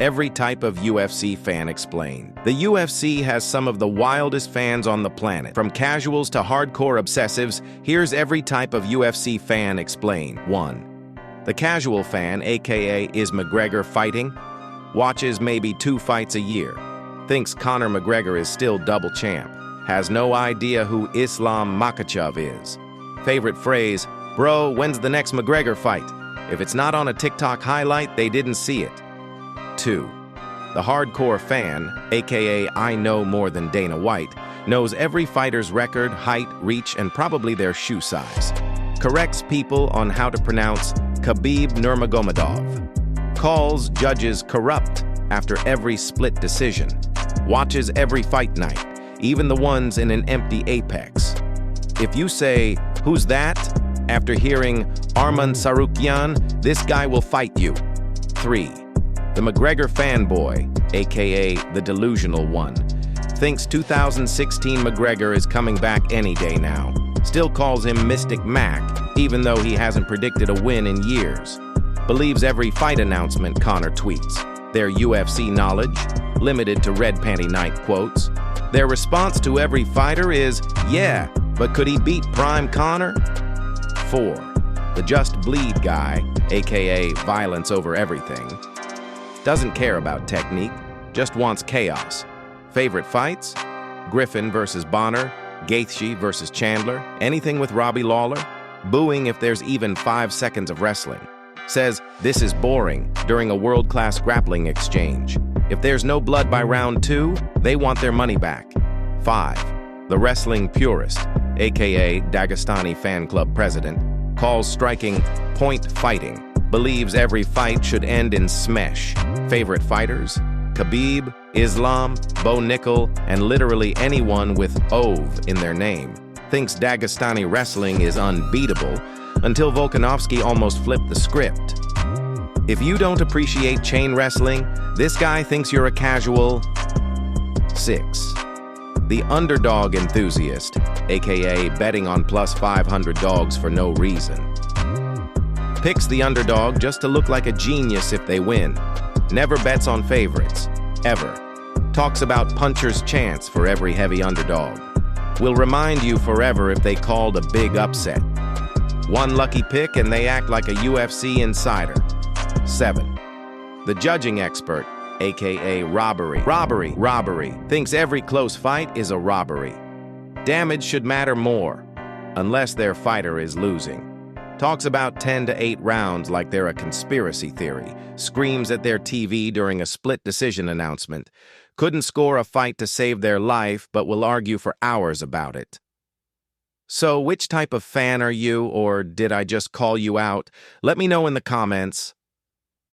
Every type of UFC fan explained. The UFC has some of the wildest fans on the planet. From casuals to hardcore obsessives, here's every type of UFC fan explained. 1. The casual fan, aka is McGregor fighting? Watches maybe 2 fights a year. Thinks Conor McGregor is still double champ. Has no idea who Islam Makhachev is. Favorite phrase, bro, when's the next McGregor fight? If it's not on a TikTok highlight, they didn't see it. 2. The hardcore fan, aka I know more than Dana White, knows every fighter's record, height, reach, and probably their shoe size. Corrects people on how to pronounce Khabib Nurmagomedov. Calls judges corrupt after every split decision. Watches every fight night, even the ones in an empty Apex. If you say, "Who's that?" after hearing Arman Tsarukyan, this guy will fight you. 3. The McGregor Fanboy, aka the delusional one, thinks 2016 McGregor is coming back any day now. Still calls him Mystic Mac, even though he hasn't predicted a win in years. Believes every fight announcement Conor tweets. Their UFC knowledge, limited to red panty night quotes. Their response to every fighter is, yeah, but could he beat Prime Conor? 4. The Just Bleed guy, aka violence over everything. Doesn't care about technique, just wants chaos. Favorite fights? Griffin versus Bonner, Gaethje versus Chandler, anything with Robbie Lawler. Booing if there's even 5 seconds of wrestling. Says, this is boring, during a world-class grappling exchange. If there's no blood by round 2, they want their money back. 5. The Wrestling Purist, aka Dagestani fan club president, calls striking point fighting. Believes every fight should end in Smesh. Favorite fighters? Khabib, Islam, Bo Nickel, and literally anyone with Ove in their name. Thinks Dagestani wrestling is unbeatable, until Volkanovski almost flipped the script. If you don't appreciate chain wrestling, this guy thinks you're a casual. 6. The Underdog Enthusiast, aka betting on plus 500 dogs for no reason. Picks the underdog just to look like a genius if they win. Never bets on favorites, ever. Talks about puncher's chance for every heavy underdog. Will remind you forever if they called a big upset. One lucky pick and they act like a UFC insider. 7. The judging expert, aka robbery, thinks every close fight is a robbery. Damage should matter more, unless their fighter is losing. Talks about 10 to 8 rounds like they're a conspiracy theory. Screams at their TV during a split decision announcement. Couldn't score a fight to save their life, but will argue for hours about it. So, which type of fan are you, or did I just call you out? Let me know in the comments.